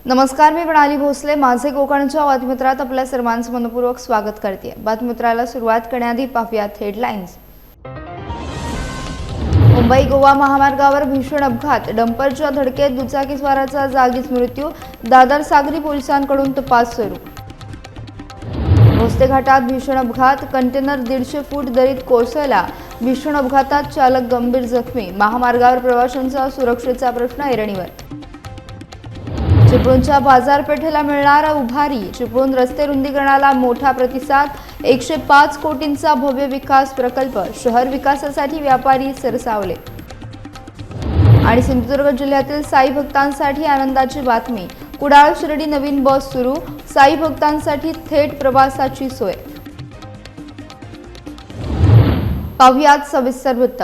नमस्कार, मी प्रणाली भोसले. माझे कोकणच्या बातमीपत्रात आपल्या सर्वांचं मनपूर्वक स्वागत करते. बातमीपत्राला सुरुवात करण्याआधी पाहूयात हेडलाईन्स. मुंबई गोवा महामार्गावर भीषण अपघात, डंपरच्या धडकेत दुचाकीस्वाराचा जागीच मृत्यू, दादर सागरी पोलिसांकडून तपास सुरू. भोसले घाटात भीषण अपघात, कंटेनर 150 फूट दरीत कोसळला. भीषण अपघातात चालक गंभीर जखमी, महामार्गावर प्रवाशांचा सुरक्षेचा प्रश्न ऐरणीवर. चिपळूणच्या बाजारपेठेला मिळणार उभारी, चिपळूण रस्ते रुंदीकरणाला मोठा प्रतिसाद. 105 कोटींचा भव्य विकास प्रकल्प, शहर विकासासाठी व्यापारी सरसावले. आणि सिंधुदुर्ग जिल्ह्यातील साई भक्तांसाठी आनंदाची बातमी, कुडाळ शिर्डी नवीन बस सुरू, साई भक्तांसाठी थेट प्रवासाची सोय. पाहुयात सविस्तर वृत्त.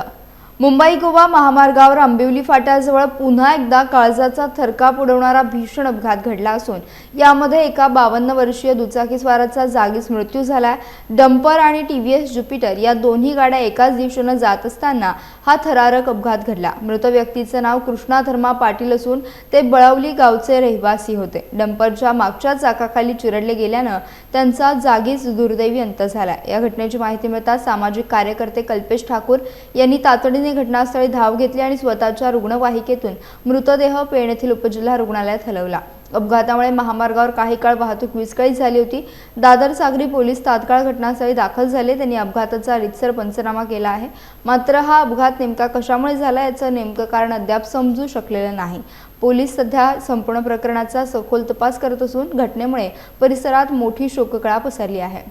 मुंबई गोवा महामार्गावर आंबिवली फाट्याजवळ पुन्हा एकदा काळजाचा थरकाप उडवणारा भीषण अपघात घडला असून यामध्ये एका 52 वर्षीय दुचाकीस्वाराचा जागीच मृत्यू झाला. डंपर आणि टीव्हीएस ज्युपिटर या दोन्ही गाड्या एकाच दिशेने जात असताना हा थरारक अपघात घडला. मृत व्यक्तीचे नाव कृष्णा धर्मा पाटील असून ते बळावली गावचे रहिवासी होते. डंपरच्या मागच्या चाकाखाली चिरडले गेल्यानं त्यांचा जागीच दुर्दैवी अंत झाला. या घटनेची माहिती मिळताच सामाजिक कार्यकर्ते कल्पेश ठाकूर यांनी तातडीने घटनास्थळी धाव घेतली आणि स्वतःच्या रुग्णवाहिकेतून मृतदेह पेण येथील उपजिल्हा रुग्णालयात हलवला. अपघातामुळे महामार्गावर काही काळ वाहतूक विस्कळीत झाली होती. दादर सागरी पोलीस तात्काळ घटनास्थळी दाखल झाले. त्यांनी अपघाताचा रीतसर पंचनामा केला आहे. मात्र हा अपघात नेमका कशामुळे झाला याचं नेमकं कारण अद्याप समजू शकलेलं नाही. पोलीस सध्या संपूर्ण प्रकरणाचा सखोल तपास करत असून घटनेमुळे परिसरात मोठी शोककळा पसरली आहे.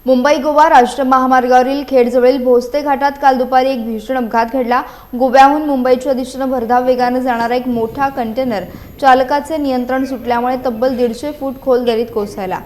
मुंबई गोवा राष्ट्रीय महामार्गावरील खेडजवळील भोसले घाटात काल दुपारी एक भीषण अपघात घडला. गोव्याहून मुंबईच्या दिशेने भरधाव वेगाने जाणारा एक मोठा कंटेनर चालकाचे नियंत्रण सुटल्यामुळे तब्बल 150 फूट खोल दरीत कोसळला.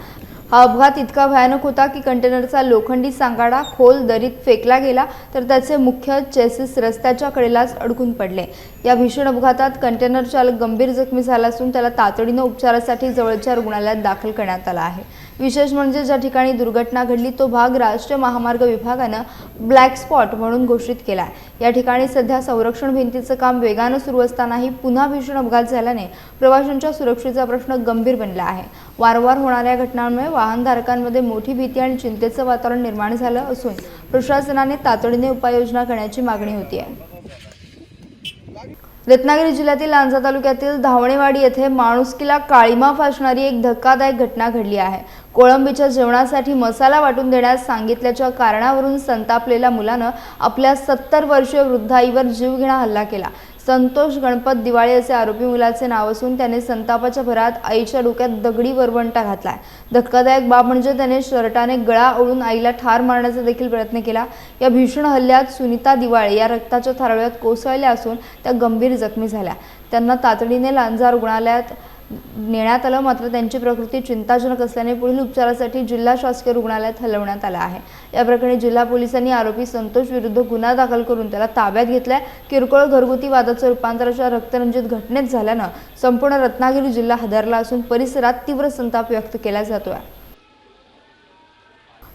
हा अपघात इतका भयानक होता की कंटेनरचा लोखंडी सांगाडा खोल दरीत फेकला गेला तर त्याचे मुख्य चेसिस रस्त्याच्या कडेलाच अडकून पडले. या भीषण अपघातात कंटेनर चालक गंभीर जखमी झाला असून त्याला तातडीने उपचारासाठी जवळच्या रुग्णालयात दाखल करण्यात आला आहे. विशेष म्हणजे ज्या ठिकाणी दुर्घटना घडली तो भाग राष्ट्रीय महामार्ग विभागानं ब्लॅक स्पॉट म्हणून घोषित केला आहे. या ठिकाणी सध्या संरक्षण भिंतीचं काम वेगानं सुरू असतानाही पुन्हा भीषण अपघात झाल्याने प्रवाशांच्या सुरक्षेचा प्रश्न गंभीर बनला आहे. वारंवार होणाऱ्या घटनांमुळे वाहनधारकांमध्ये मोठी भीती आणि चिंतेचं वातावरण निर्माण झालं असून प्रशासनाने तातडीने उपाययोजना करण्याची मागणी होती आहे. रत्नागिरी जिल्ह्यातील लांजा तालुक्यातील धावणेवाडी येथे माणुसकीला काळीमा फासणारी एक धक्कादायक घटना घडली आहे. कोळंबीच्या जेवणासाठी मसाला वाटून देण्यास सांगितल्याच्या कारणावरून संतापलेल्या मुलानं आपल्या 70 वर्षीय वृद्ध आईवर जीवघेणा हल्ला केला. संतोष गणपत दिवाळे असे आरोपी मुलाचे नाव असून त्याने संतापाच्या भरात आईच्या डोक्यात दगडी वरवंटा घातलाय. धक्कादायक बाब म्हणजे त्याने शर्टाने गळा ओढून आईला ठार मारण्याचा देखील प्रयत्न केला. या भीषण हल्ल्यात सुनीता दिवाळे या रक्ताच्या थारोळ्यात कोसळल्या असून त्या गंभीर जखमी झाल्या. त्यांना तातडीने लांजा रुग्णालयात नेण्यात आलं. मात्र त्यांची प्रकृती चिंताजनक असल्याने पुढील उपचारासाठी जिल्हा शासकीय रुग्णालयात हलवण्यात आलं आहे. या प्रकरणी जिल्हा पोलिसांनी आरोपी संतोष विरुद्ध गुन्हा दाखल करून त्याला ताब्यात घेतलाय. किरकोळ घरगुती वादाचं रूपांतर अशा रक्तरंजित घटनेत झाल्यानं संपूर्ण रत्नागिरी जिल्हा हादरला असून परिसरात तीव्र संताप व्यक्त केला जातोय.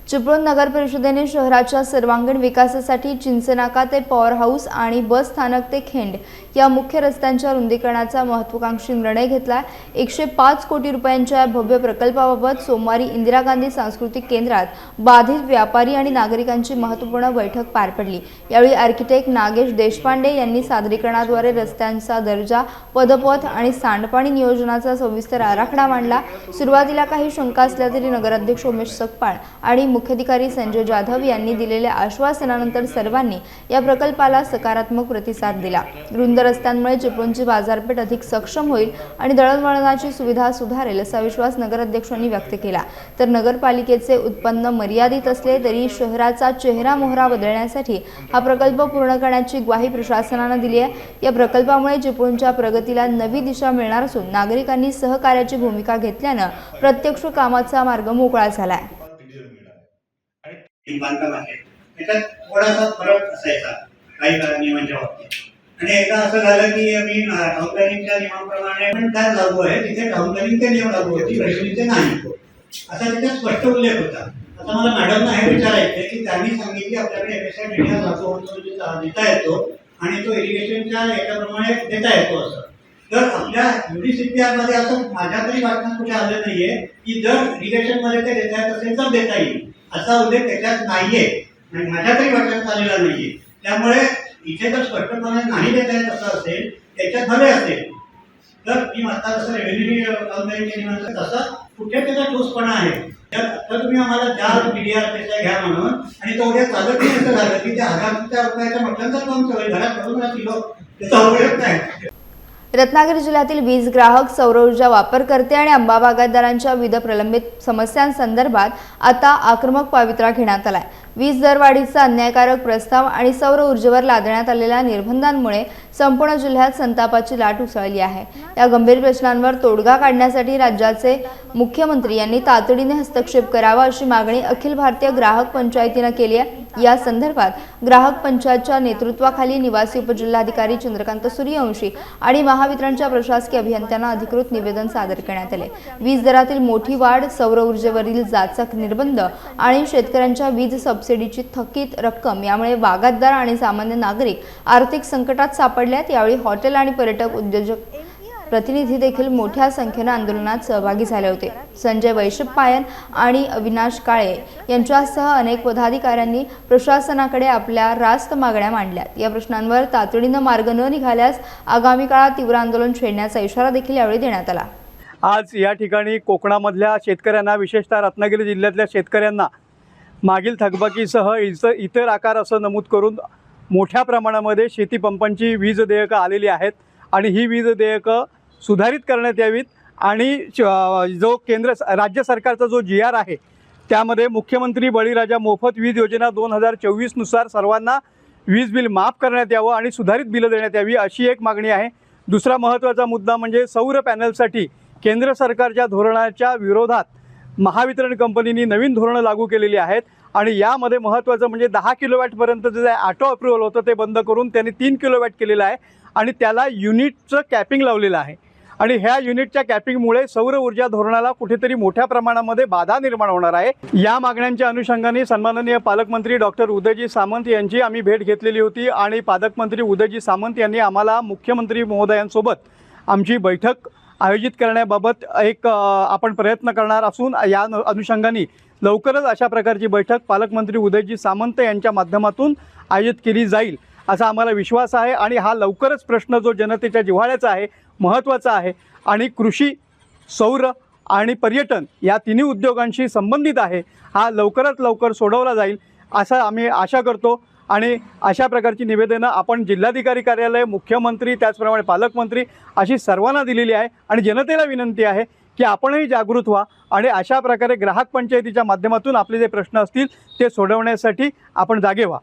चिपळूण नगर परिषदेने शहराच्या सर्वांगीण विकासासाठी चिंचनाका ते पॉवर हाऊस आणि बस स्थानक ते खेंड या मुख्य रस्त्यांच्या रुंदीकरणाचा महत्त्वाकांक्षी निर्णय घेतला. 105 कोटी रुपयांच्या या भव्य प्रकल्पाबाबत सोमवारी इंदिरा गांधी सांस्कृतिक केंद्रात बाधित व्यापारी आणि नागरिकांची महत्त्वपूर्ण बैठक पार पडली. यावेळी आर्किटेक्ट नागेश देशपांडे यांनी सादरीकरणाद्वारे रस्त्यांचा दर्जा, पदपथ आणि सांडपाणी नियोजनाचा सविस्तर आराखडा मांडला. सुरुवातीला काही शंका असल्या तरी नगराध्यक्ष उमेश सकपाळ आणि मुख्याधिकारी संजय जाधव यांनी दिलेल्या आश्वासनानंतर सर्वांनी या प्रकल्पाला सकारात्मक प्रतिसाद दिला. रुंद रस्त्यांमुळे चिपळूणची बाजारपेठ अधिक सक्षम होईल आणि दळणवळणाची सुविधा सुधारेल असा विश्वास नगराध्यक्षांनी व्यक्त केला. तर नगरपालिकेचे उत्पन्न मर्यादित असले तरी शहराचा चेहरा मोहरा बदलण्यासाठी हा प्रकल्प पूर्ण करण्याची ग्वाही प्रशासनाने दिली आहे. या प्रकल्पामुळे चिपळूणच्या प्रगतीला नवी दिशा मिळणार असून नागरिकांनी सहकार्याची भूमिका घेतल्यानं प्रत्यक्ष कामाचा मार्ग मोकळा झाला आहे. बांधकाम आहे त्याच्यात थोडासा फरक असायचा काही नियमांच्या बाबतीत आणि एकदा असं झालं की मी टाउनप्लॅनिंगच्या नियमाप्रमाणे पण काय लागू आहे तिथे टाउनप्लॅनिंगचे नियम लागू होती, रेव्हेन्यूचे नाही. असा त्याच्यात स्पष्ट उल्लेख होता. आता मला मॅडमना हे विचारायचं की त्यांनी सांगितले आपल्याकडे एफएसआय मीडिया लागू होतो देता येतो आणि तो इरिगेशनच्या याच्याप्रमाणे देता येतो असं तर आपल्या UDCPR मध्ये असं माझ्या तरी वाटण्यात कुठे आलं नाहीये की जर रिलेशन मध्ये ते देता येत असेल तर देता येईल असा उल्लेख त्याच्यात नाहीये आणि माझ्या तरी वाटण्यात आलेला नाहीये. त्यामुळे इथे जर स्पष्टपणे नाही देता येत असं असेल त्याच्यात भले असेल तर मी आता जसं रेव्हेन्यू काउंटरच्या नियमांचं तसं कुठे त्याचा ठोसपणा आहे. तर तुम्ही आम्हाला ज्या मीडिया त्याच्या घ्या म्हणून आणि तो उद्या चालत नाही असं झालं की त्या 1000 रुपयाच्या मटणाचं काम सगळं घरात करून राहतील त्याचा उपयोग नाही. रत्नागिरी जिल्ह्यातील वीज ग्राहक, सौर ऊर्जा वापरकर्ते आणि आंबा बागायतदारांच्या विविध प्रलंबित समस्यांसंदर्भात आता आक्रमक पवित्रा घेण्यात आलाय. वीज दरवाढीचा अन्यायकारक प्रस्ताव आणि सौर ऊर्जेवर लादण्यात आलेल्या निर्बंधांमुळे संपूर्ण जिल्ह्यात संतापाची लाट उसळली आहे. या गंभीर प्रश्नांवर तोडगा काढण्यासाठी राज्याचे मुख्यमंत्री यांनी तातडीने हस्तक्षेप करावा अशी मागणी अखिल भारतीय ग्राहक पंचायतीनं केली आहे. या संदर्भात ग्राहक पंचायतच्या नेतृत्वाखाली निवासी उपजिल्हाधिकारी चंद्रकांत सूर्यवंशी आणि महावितरणच्या प्रशासकीय अभियंत्यांना अधिकृत निवेदन सादर करण्यात आले. वीज दरातील मोठी वाढ, सौर ऊर्जेवरील जाचक निर्बंध आणि शेतकऱ्यांच्या वीज सबसिडीची थकीत रक्कम यामुळे बागायतदार आणि सामान्य नागरिक आर्थिक संकटात सापडले आहेत. यावेळी हॉटेल आणि पर्यटक उद्योजक प्रतिनिधी देखील मोठ्या संख्येने आंदोलनात सहभागी झाले होते. संजय वैशंपायन आणि अविनाश काळे यांच्यासह अनेक पदाधिकाऱ्यांनी प्रशासनाकडे आपल्या रास्त मागण्या मांडल्या. या प्रश्नांवर तातडीनं मार्ग न निघाल्यास आगामी काळात तीव्र आंदोलन छेडण्याचा इशारा देखील यावेळी देण्यात आला. आज या ठिकाणी कोकणामधल्या शेतकऱ्यांना, विशेषतः रत्नागिरी जिल्ह्यातल्या शेतकऱ्यांना मागील थकबाकीसह इतर आकार असं नमूद करून मोठ्या प्रमाणामध्ये शेतीपंपांची वीज देयकं आलेली आहेत आणि ही वीज देयकं सुधारित करण्यात यावीत आणि जो राज्य सरकारचा जो GR आहे त्यामध्ये मुख्यमंत्री बळीराजा मोफत वीज योजना 2024 नुसार सर्वांना वीज बिल माफ करण्यात यावं आणि सुधारित बिलं देण्यात यावी अशी एक मागणी आहे. दुसरा महत्त्वाचा मुद्दा म्हणजे सौर पॅनलसाठी केंद्र सरकारच्या धोरणाच्या विरोधात महावितरण कंपनीने नवीन धोरणं लागू केलेली आहेत आणि यामध्ये महत्त्वाचं म्हणजे 10 किलोवॅटपर्यंत जे ऑटो अप्रूव्हल होतं ते बंद करून त्यांनी 3 किलोवॅट केलेलं आहे आणि त्याला युनिटचं कॅपिंग लावलेलं आहे आणि ह्या युनिटच्या कॅपिंगमुळे सौर ऊर्जा धोरणाला कुठेतरी मोठ्या प्रमाणामध्ये बाधा निर्माण होणार आहे. या मागण्यांच्या अनुषंगाने सन्माननीय पालकमंत्री डॉक्टर उदयजी सामंत यांची आम्ही भेट घेतलेली होती आणि पालकमंत्री उदयजी सामंत यांनी आम्हाला मुख्यमंत्री महोदयांसोबत आमची बैठक आयोजित करण्याबाबत एक आपण प्रयत्न करणार असून या अनुषंगाने लवकरच अशा प्रकारची बैठक पालकमंत्री उदयजी सामंत यांच्या माध्यमातून आयोजित केली जाईल असा आम्हाला विश्वास आहे आणि हा लवकरच प्रश्न जो जनतेच्या जिव्हाळ्याचा आहे, महत्त्वाचा आहे आणि कृषी, सौर आणि पर्यटन या तिन्ही उद्योगांशी संबंधित आहे, हा लवकरात लवकर सोडवला जाईल असं आम्ही आशा करतो. आणि अशा प्रकारची निवेदनं आपण जिल्हाधिकारी कार्यालय, मुख्यमंत्री, त्याचप्रमाणे पालकमंत्री अशी सर्वांना दिलेली आहे आणि जनतेला विनंती आहे की आपणही जागृत व्हा आणि अशा प्रकारे ग्राहक पंचायतीच्या माध्यमातून आपले जे प्रश्न असतील ते सोडवण्यासाठी आपण जागे व्हा.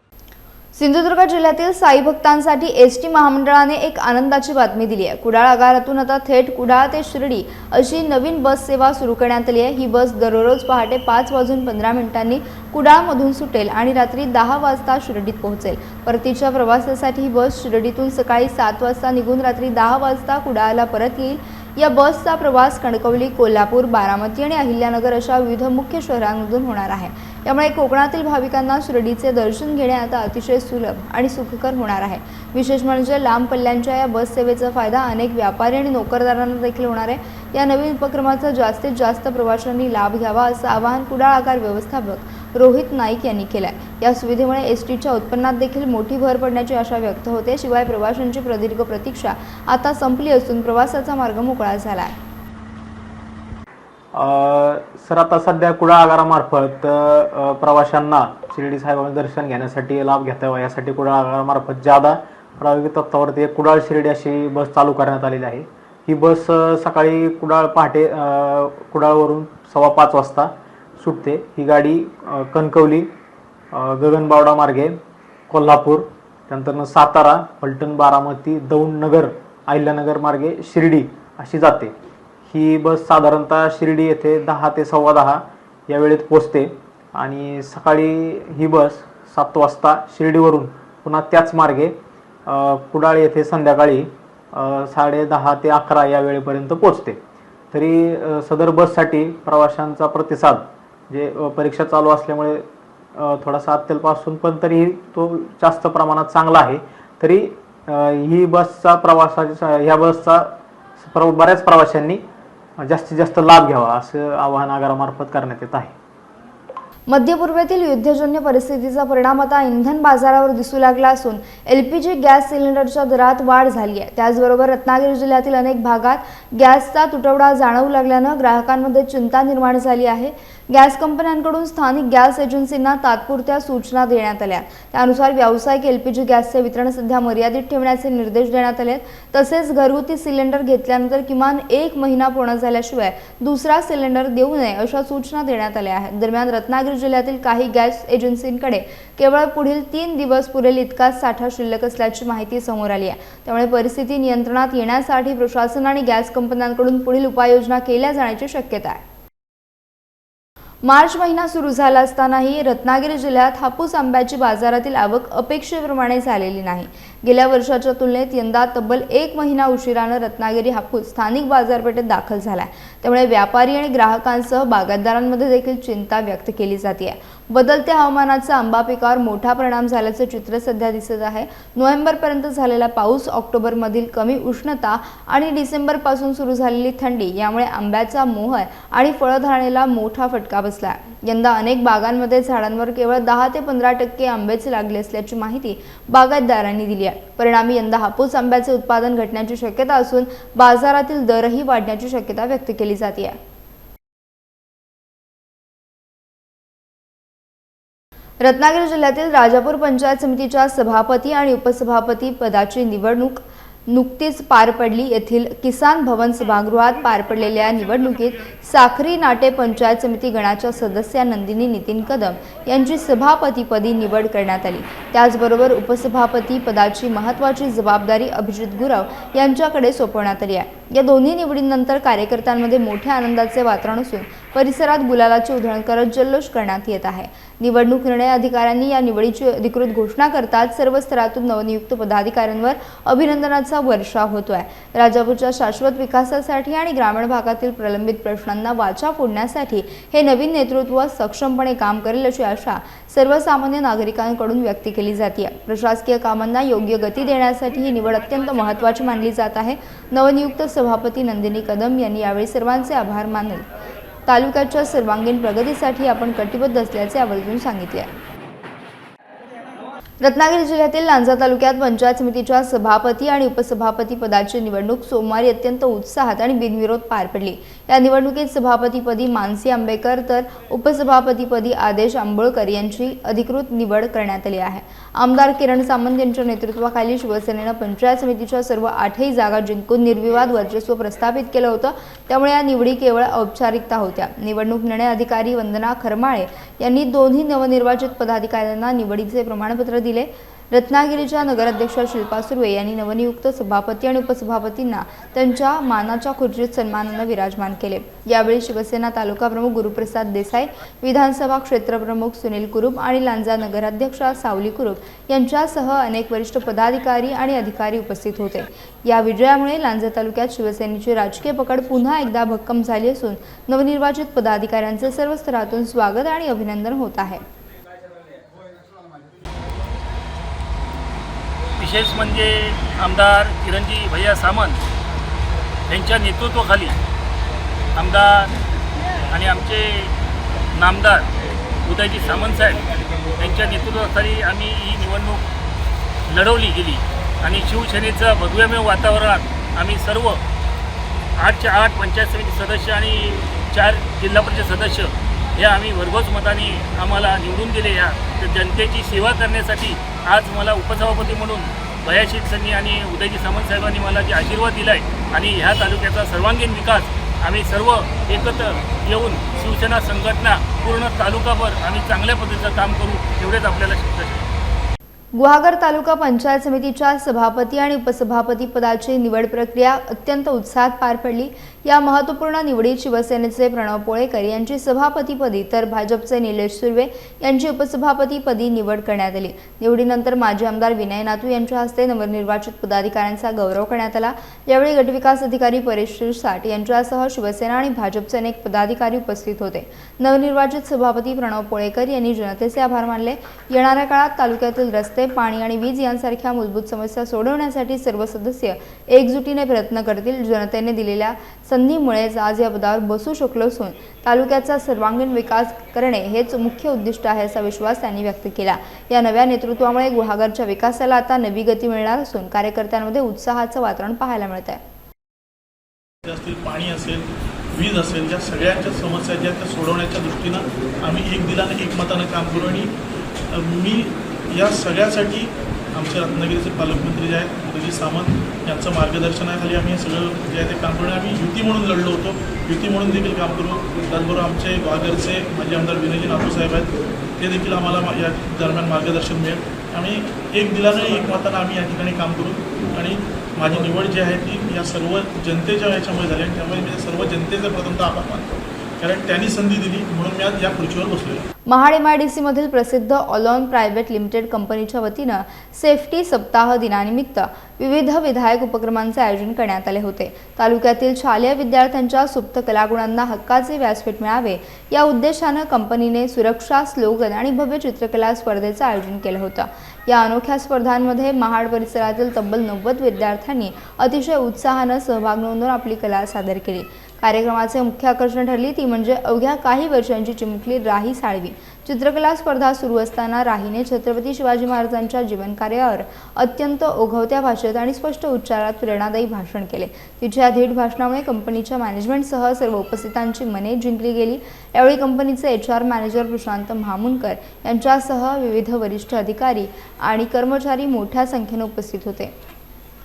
सिंधुदुर्ग जिल्ह्यातील साई भक्तांसाठी एसटी महामंडळाने एक आनंदाची बातमी दिली आहे. कुडाळ आगारातून आता थेट कुडाळ ते शिर्डी अशी नवीन बस सेवा सुरू करण्यात आली आहे. ही बस दररोज पहाटे 5:15 कुडाळमधून सुटेल आणि रात्री 10 वाजता शिर्डीत पोहोचेल. परतीच्या प्रवासासाठी ही बस शिर्डीतून सकाळी 7 वाजता निघून रात्री 10 वाजता कुडाळला परत येईल. या बसचा प्रवास कणकवली, कोल्हापूर, बारामती आणि अहिल्यानगर अशा विविध मुख्य शहरांमधून होणार आहे. यामुळे कोकणातील भाविकांना शिर्डीचे दर्शन घेणे आता अतिशय सुलभ आणि सुखकर होणार आहे. विशेष म्हणजे लांब पल्ल्यांच्या या बस सेवेचा फायदा अनेक व्यापारी आणि नोकरदारांना देखील होणार आहे. या नवीन उपक्रमाचा जास्तीत जास्त प्रवाशांनी लाभ घ्यावा असं आवाहन कुडाळ आगार व्यवस्थापक रोहित नाईक यांनी केलं आहे. या सुविधेमुळे एसटीच्या उत्पन्नात देखील मोठी भर पडण्याची आशा व्यक्त होते. शिवाय प्रवाशांची प्रदीर्घ प्रतीक्षा आता संपली असून प्रवासाचा मार्ग मोकळा झाला आहे. सर, आता सध्या कुडाळ आगारामार्फत प्रवाशांना शिर्डी साईबाबांचे दर्शन घेण्यासाठी लाभ घेता यावा यासाठी कुडाळ आगारामार्फत ज्यादा प्रायोगिक तत्वावरती एक कुडाळ शिर्डी अशी बस चालू करण्यात आलेली आहे. ही बस सकाळी पहाटे कुडाळवरून 5:15 वाजता सुटते. ही गाडी कणकवली, गगनबावडा मार्गे कोल्हापूर, त्यानंतर सातारा, फलटण, बारामती, दौंड, नगर, अहिल्यानगर मार्गे शिर्डी अशी जाते. ही बस साधारणतः शिर्डी येथे 10 ते 10:15 या वेळेत पोचते आणि सकाळी ही बस 7 वाजता शिर्डीवरून पुन्हा त्याच मार्गे कुडाळ येथे संध्याकाळी 10:30 ते 11 या वेळेपर्यंत पोचते. तरी सदर बससाठी प्रवाशांचा प्रतिसाद जे परीक्षा चालू असल्यामुळे थोडासा अत्यल्प पण तरी तो जास्त प्रमाणात चांगला आहे. तरी ही बसचा ह्या बसचा बऱ्याच प्रवाशांनी जास्तीत जास्त लाभ घ्यावा असं आवाहन आगारामार्फत करण्यात येत आहे. मध्य पूर्वेतील युद्धजन्य परिस्थितीचा परिणाम आता इंधन बाजारावर दिसू लागला असून LPG गॅस सिलेंडरच्या दरात वाढ झाली आहे. त्याचबरोबर रत्नागिरी जिल्ह्यातील अनेक भागात गॅसचा तुटवडा जाणवू लागल्यानं ग्राहकांमध्ये चिंता निर्माण झाली आहे. गॅस कंपन्यांकडून स्थानिक गॅस एजन्सींना तात्पुरत्या सूचना देण्यात आल्या. त्यानुसार व्यावसायिक LPG गॅसचे वितरण सध्या मर्यादित ठेवण्याचे निर्देश देण्यात आले. तसेच घरगुती सिलेंडर घेतल्यानंतर किमान 1 महिना पूर्ण झाल्याशिवाय दुसरा सिलेंडर देऊ नये अशा सूचना देण्यात आल्या आहेत. दरम्यान रत्नागिरी जिल्ह्यातील काही गॅस एजन्सींकडे केवळ पुढील 3 दिवस पुरेल इतकाच साठा शिल्लक असल्याची माहिती समोर आली आहे. त्यामुळे परिस्थिती नियंत्रणात येण्यासाठी प्रशासन आणि गॅस कंपन्यांकडून पुढील उपाययोजना केल्या जाण्याची शक्यता आहे. मार्च महिना सुरू झाला असतानाही रत्नागिरी जिल्ह्यात हापूस आंब्याची बाजारातील आवक अपेक्षेप्रमाणे झालेली नाही. गेल्या वर्षाच्या तुलनेत यंदा तब्बल 1 महिना उशिरानं रत्नागिरी हापूस स्थानिक बाजारपेठेत दाखल झालाय. त्यामुळे व्यापारी आणि ग्राहकांसह बागायतदारांमध्ये देखील चिंता व्यक्त केली जाते. बदलत्या हवामानाचा आंबा पिकावर मोठा परिणाम झाल्याचं चित्र सध्या दिसत आहे. नोव्हेंबरपर्यंत झालेला पाऊस, ऑक्टोबरमधील कमी उष्णता आणि डिसेंबरपासून सुरू झालेली थंडी यामुळे आंब्याचा मोहर आणि फळधारणेला मोठा फटका बसला. यंदा अनेक बागांमध्ये झाडांवर केवळ 10 ते 15% आंबेच लागले असल्याची माहिती बागायतदारांनी दिली आहे. परिणामी यंदा हापूस आंब्याचे उत्पादन घटण्याची शक्यता असून बाजारातील दरही वाढण्याची शक्यता व्यक्त केली जाते आहे. रत्नागिरी जिल्ह्यातील राजापूर पंचायत समितीच्या सभापती आणि उपसभापती पदाची निवडणूक नुकतीच पार पडली. येथील किसान भवन सभागृहात पार पडलेल्या निवडणुकीत साखरी नाटे पंचायत समिती गणाच्या सदस्या नंदिनी नितीन कदम यांची सभापतीपदी निवड करण्यात आली. त्याचबरोबर उपसभापती पदाची महत्त्वाची जबाबदारी अभिजित गुरव यांच्याकडे सोपवण्यात आली आहे. या दोन्ही निवडीनंतर कार्यकर्त्यांमध्ये मोठ्या आनंदाचे वातावरण असून परिसरात गुलालाची उधळण करत जल्लोष करण्यात येत आहे. निवडणूक निर्णय अधिकाऱ्यांनी या निवडीची अधिकृत घोषणा करताच सर्व स्तरातून नवनियुक्त पदाधिकाऱ्यांवर अभिनंदनाचा वर्षाव होतोय. राजापूरच्या शाश्वत विकासासाठी आणि ग्रामीण भागातील प्रलंबित प्रश्नांना वाचा फोडण्यासाठी हे नवीन नेतृत्व सक्षमपणे काम करेल अशी आशा सर्वसामान्य नागरिकांकडून व्यक्त केली जाते. प्रशासकीय कामांना योग्य गती देण्यासाठी ही निवड अत्यंत महत्त्वाची मानली जात आहे. नवनियुक्त सभापती नंदिनी कदम यांनी यावेळी सर्वांचे आभार मानले. तालुक्याच्या सर्वांगीण प्रगतीसाठी आपण कटिबद्ध असल्याचे आवर्जून सांगितले. रत्नागिरी जिल्ह्यातील लांजा तालुक्यात पंचायत समितीच्या सभापती आणि उपसभापती पदाची निवडणूक सोमवारी अत्यंत उत्साहात आणि बिनविरोध पार पडली. या निवडणुकीत सभापतीपदी मानसी आंबेकर तर उपसभापतीपदी आदेश आंबोळकर यांची अधिकृत निवड करण्यात आली आहे. आमदार किरण सामंत यांच्या नेतृत्वाखाली शिवसेनेनं पंचायत समितीच्या सर्व 8ही जागा जिंकून निर्विवाद वर्चस्व प्रस्थापित केलं होतं. त्यामुळे या निवडी केवळ औपचारिकता होत्या. निवडणूक निर्णय अधिकारी वंदना खरमाळे यांनी दोन्ही नवनिर्वाचित पदाधिकाऱ्यांना निवडीचे प्रमाणपत्र दिले. रत्नागिरीच्या नगराध्यक्षा शिल्पा सुर्वे यांनी नवनियुक्त सभापती आणि उपसभापतींना त्यांच्या मानाच्या खुर्चीत सन्मानानं विराजमान केले. यावेळी शिवसेना तालुका प्रमुख गुरुप्रसाद देसाई, विधानसभा क्षेत्रप्रमुख सुनील कुरुप आणि लांजा नगराध्यक्षा सावली कुरुप यांच्यासह अनेक वरिष्ठ पदाधिकारी आणि अधिकारी उपस्थित होते. या विजयामुळे लांजा तालुक्यात शिवसेनेची राजकीय पकड पुन्हा एकदा भक्कम झाली असून नवनिर्वाचित पदाधिकाऱ्यांचे सर्व स्तरातून स्वागत आणि अभिनंदन होत आहे. विशेष म्हणजे आमदार किरणजी भैया सामंत यांच्या नेतृत्वाखाली आमदार आणि आमचे नामदार उदयजी सामंत साहेब यांच्या नेतृत्वाखाली आम्ही ही निवडणूक लढवली गेली आणि शिवसेनेचं भगव्यमय वातावरणात आम्ही सर्व 8च्या 8 पंचायत समिती सदस्य आणि 4 जिल्हा परिषद सदस्य हे आम्ही भरघोस मताने आम्हाला निवडून दिले. या जनतेची सेवा करण्यासाठी आज मला उपसभापती म्हणून भयाशील सनी आणि उदयजी सामंत साहेबांनी मला जे आशीर्वाद दिला आहे आणि ह्या तालुक्याचा सर्वांगीण विकास आम्ही सर्व एकत्र येऊन शिवसेना संघटना पूर्ण तालुकाभर आम्ही चांगल्या पद्धतीचं काम करू एवढेच आपल्याला शक्य आहे. गुहागर तालुका पंचायत समितीच्या सभापती आणि उपसभापती पदाची निवड प्रक्रिया अत्यंत उत्साहात पार पडली. या महत्त्वपूर्ण निवडीत शिवसेनेचे प्रणव पोळेकर यांची सभापतीपदी तर भाजपचे निलेश सुर्वे यांची उपसभापतीपदी निवड करण्यात आली. निवडीनंतर माजी आमदार विनय नातू यांच्या हस्ते नवनिर्वाचित पदाधिकाऱ्यांचा गौरव करण्यात आला. यावेळी गटविकास अधिकारी परेश शिरसाट यांच्यासह शिवसेना आणि भाजपचे अनेक पदाधिकारी उपस्थित होते. नवनिर्वाचित सभापती प्रणव पोळेकर यांनी जनतेचे आभार मानले. येणाऱ्या काळात तालुक्यातील रस्ते रस्ते, पाणी आणि वीज यांसारख्या मूलभूत समस्या सोडवण्यासाठी सर्व सदस्य एकजुटीने प्रयत्न करतील. जनतेने दिलेल्या संधीमुळेच आज या पदावर बसू शकलो असून तालुक्याचा सर्वांगीण विकास करणे हेच मुख्य उद्दिष्ट आहे असा विश्वास त्यांनी व्यक्त केला. या नव्या नेतृत्वामुळे गुहागरच्या विकासाला आता नवी गती मिळणार असून कार्यकर्त्यांमध्ये उत्साहाचं वातावरण पाहायला मिळत आहे. असतील, पाणी असेल, वीज असेल, ज्या सगळ्यांच्या समस्या ज्या त्या सोडवण्याच्या दृष्टीनं आम्ही एक दिलानं एकमतानं काम करू. आणि मी या सगळ्यासाठी आमचे रत्नागिरीचे पालकमंत्री जे आहेत उदयजी सामंत यांचं मार्गदर्शनाखाली आम्ही हे सगळं जे आहे ते काम करू. आम्ही युती म्हणून लढलो होतो, युती म्हणून देखील काम करू. त्याचबरोबर आमचे गुहागरचे माजी आमदार विनयजी नातूसाहेब आहेत, ते देखील आम्हाला या दरम्यान मार्गदर्शन मिळेल. आम्ही एक दिलानं एकमतानं आम्ही या ठिकाणी काम करू. आणि माझी निवड जी आहे ती या सर्व जनतेच्या याच्यामुळे झाली आणि त्यामुळे मी सर्व जनतेचे प्रथमतः आभार मानतो, कारण त्यांनी संधी दिली म्हणून मी आज या खुर्चीवर बसलो. महाड MIDC मधील प्रसिद्ध ऑलॉन प्रायव्हेट लिमिटेड कंपनीच्या वतीनं सेफ्टी सप्ताह दिनानिमित्त विविध विधायक उपक्रमांचे आयोजन करण्यात आले होते. तालुक्यातील शालेय विद्यार्थ्यांच्या सुप्त कलागुणांना हक्काचे व्यासपीठ मिळावे या उद्देशानं कंपनीने सुरक्षा स्लोगन आणि भव्य चित्रकला स्पर्धेचं आयोजन केलं होतं. या अनोख्या स्पर्धांमध्ये महाड परिसरातील तब्बल 90 विद्यार्थ्यांनी अतिशय उत्साहानं सहभाग नोंदवून आपली कला सादर केली. कार्यक्रमाचे मुख्य आकर्षण ठरली ती म्हणजे अवघ्या काही वर्षांची चिमुकली राही साळवी. चित्रकला स्पर्धा सुरू असताना राहीने छत्रपती शिवाजी महाराजांच्या जीवनकार्यावर अत्यंत ओघवत्या भाषेत आणि स्पष्ट उच्चारात प्रेरणादायी भाषण केले. तिच्या धीट भाषणामुळे कंपनीच्या मॅनेजमेंटसह सर्व उपस्थितांची मने जिंकली गेली. यावेळी कंपनीचे HR मॅनेजर प्रशांत महामुनकर यांच्यासह विविध वरिष्ठ अधिकारी आणि कर्मचारी मोठ्या संख्येने उपस्थित होते.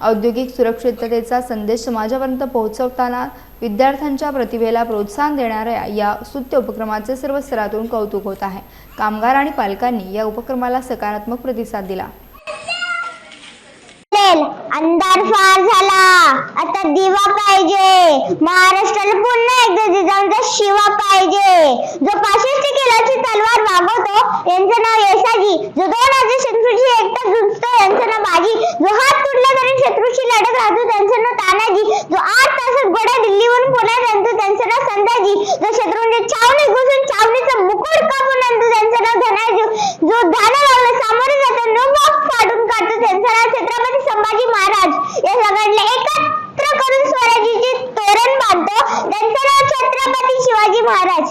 औद्योगिक सुरक्षिततेचा संदेश समाजापर्यंत पोहोचवताना विद्यार्थ्यांच्या प्रतिभेला प्रोत्साहन देणाऱ्या या स्तुत्य उपक्रमाचे सर्व स्तरातून कौतुक होत आहे. कामगार आणि पालकांनी या उपक्रमाला सकारात्मक प्रतिसाद दिला. अंधार फार झाला, आता दिवा पाहिजे. महाराष्ट्राला पुन्हा एकदा जिजाऊंचा शिवा पाहिजे. जो फाशिस्ट केलाची तलवार वागवतो यांचं नाव येसाजी. जो 2000 शत्रूची एकटा झुंजतो यांचं नाव बाजी. जो हात तुटला तरी शत्रूशी लढत राहतो त्यांचं नाव तानाजी. जो 8 तासात घोडा दिल्लीवरून पुण्यात आणतो त्यांचं नाव संताजी. जो शत्रूंच्या छावणीत घुसून छावणीचा मुकुट कापून आणतो त्यांचं नाव धनाजी. जो धानाला सामोरे जातो न बॉक्स फाडून काढतो त्यांचं नाव छत्रपती संभाजी महाराज. या सगळ्यांना एकत्र करून स्वराज्याचे तोरण बांधतो त्यांचं नाव छत्रपती शिवाजी महाराज.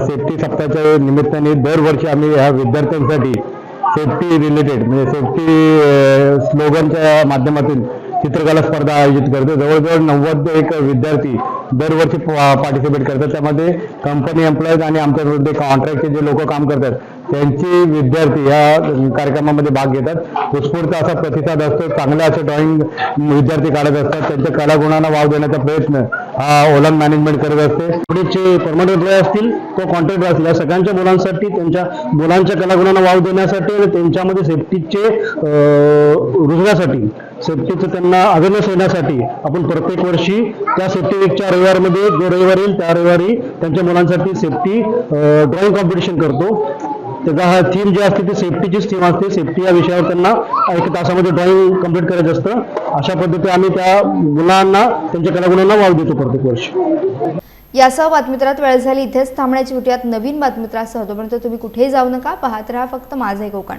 सेफ्टी सप्ताहाच्या निमित्ताने दरवर्षी आम्ही ह्या विद्यार्थ्यांसाठी सेफ्टी रिलेटेड म्हणजे सेफ्टी स्लोगनच्या माध्यमातून चित्रकला स्पर्धा आयोजित करतो. जवळजवळ 91 विद्यार्थी दरवर्षी पार्टिसिपेट करतात. त्यामध्ये कंपनी एम्प्लॉईज आणि आमच्यामध्ये कॉन्ट्रॅक्टचे जे लोक काम करतात त्यांचे विद्यार्थी या कार्यक्रमामध्ये भाग घेतात. उत्स्फूर्त असा प्रतिसाद असतो. चांगले असे ड्रॉइंग विद्यार्थी काढत असतात. त्यांच्या कलागुणांना वाव देण्याचा प्रयत्न हा ओलन मॅनेजमेंट करत असते. पुढे परमनंट एम्प्लॉय असतील तो कॉन्ट्रॅक्टर असतील या सगळ्यांच्या मुलांसाठी त्यांच्या मुलांच्या कलागुणांना वाव देण्यासाठी आणि त्यांच्यामध्ये सेफ्टीचे रुजण्यासाठी सेफ्टीचं त्यांना अवेअरनेस येण्यासाठी आपण प्रत्येक वर्षी त्या सेफ्टी वीकच्या रविवारमध्ये जो रविवार येईल त्या रविवारी त्यांच्या मुलांसाठी सेफ्टी ड्रॉइंग कॉम्पिटिशन करतो. त्याचा हा थीम जी असते ती सेफ्टीचीच थीम असते. सेफ्टी या विषयावर त्यांना 1 तासामध्ये ड्रॉइंग कम्प्लीट करायचं असतं. अशा पद्धतीने आम्ही त्या मुलांना त्यांच्या कलागुणांना वाव देतो प्रत्येक वर्षी. यासह बातमीपत्रात वेळ झाली. इथेच थांबण्याची भेटूयात नवीन बातमीपत्रासह. तोपर्यंत तुम्ही कुठेही जाऊ नका. पाहत राहा फक्त माझे कोकण.